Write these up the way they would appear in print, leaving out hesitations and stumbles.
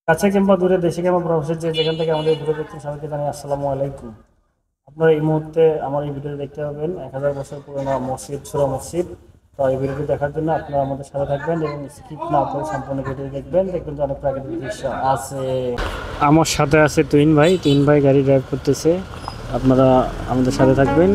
কাছে কিংবা দূরে, দেশে কিংবা প্রবাসে, যে যেখান থেকে আমাদের ভিডিও দেখছেন সবাইকে জানাই আসসালামু আলাইকুম। আপনারা এই মুহূর্তে আমার এই ভিডিও দেখতে পাবেন 1000 বছর পুরোনো মসজিদ, ছোড়া মসজিদ। তো এই ভিডিওটি দেখার জন্য আপনারা আমাদের সাথে থাকবেন এবং স্কিপ না করে সম্পূর্ণ ভিডিও দেখবেন যে অনেক প্রাকৃতিক দৃশ্য আছে। আমার সাথে আছে তুহিন ভাই গাড়ি ড্রাইভ করতেছে। আপনারা আমাদের সাথে থাকবেন।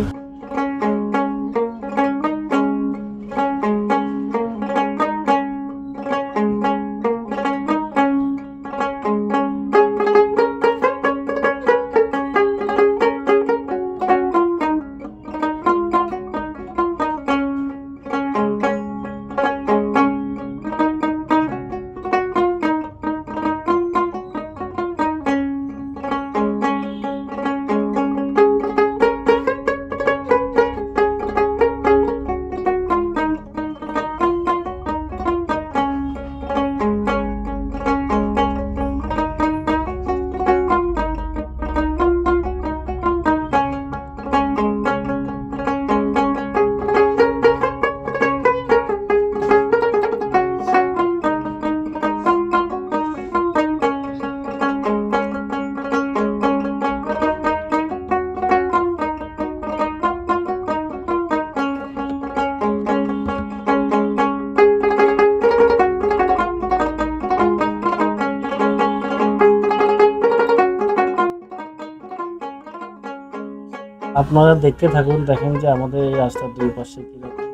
আপনারা দেখতে থাকুন, দেখেন যে আমাদের এই রাস্তার দুই পাশে কিরকম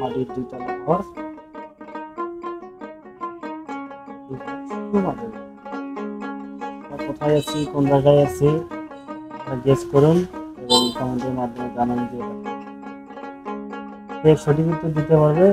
মাটির দুইতলা ঘর। কোথায় আছি, কোন জায়গায় আছি গেস করুন এবং কমেন্টের মাধ্যমে জানান যে সঠিক উত্তর দিতে পারবে।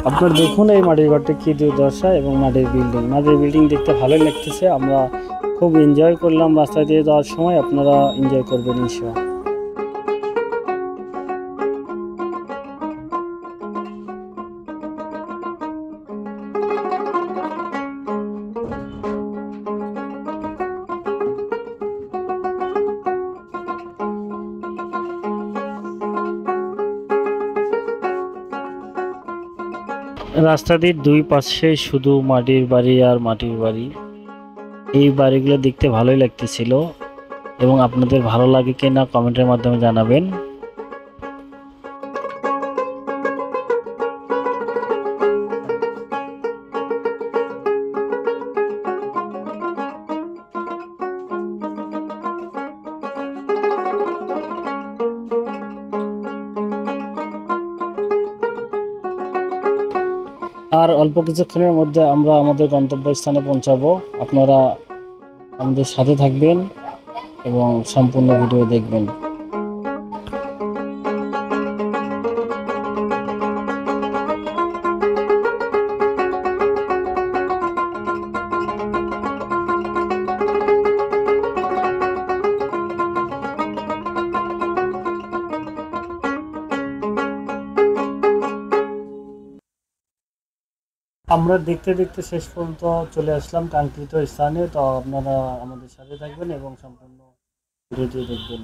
আপনার দেখুন এই মাটির ঘরটা কি দুর্দশা এবং মাটির বিল্ডিং দেখতে ভালোই লাগতেছে। আমরা খুব এনজয় করলাম রাস্তা দিয়ে যাওয়ার সময়, আপনারা এনজয় করবেন ইনশাআল্লাহ। রাস্তাটির দুই পাশে শুধু মাটির বাড়ি আর মাটির বাড়ি। এই বাড়িগুলো দেখতে ভালোই লাগতেছিল এবং আপনাদের ভালো লাগে কিনা কমেন্টের মাধ্যমে জানাবেন। আর অল্প কিছুক্ষণের মধ্যে আমরা আমাদের গন্তব্যস্থানে পৌঁছাবো। আপনারা আমাদের সাথে থাকবেন এবং সম্পূর্ণ ভিডিও দেখবেন। আমরা দেখতে দেখতে শেষ পর্যন্ত চলে আসলাম কাঙ্ক্ষিত স্থানে। তো আপনারা আমাদের সাথে থাকবেন এবং সম্পূর্ণ ভিডিওটি দেখবেন।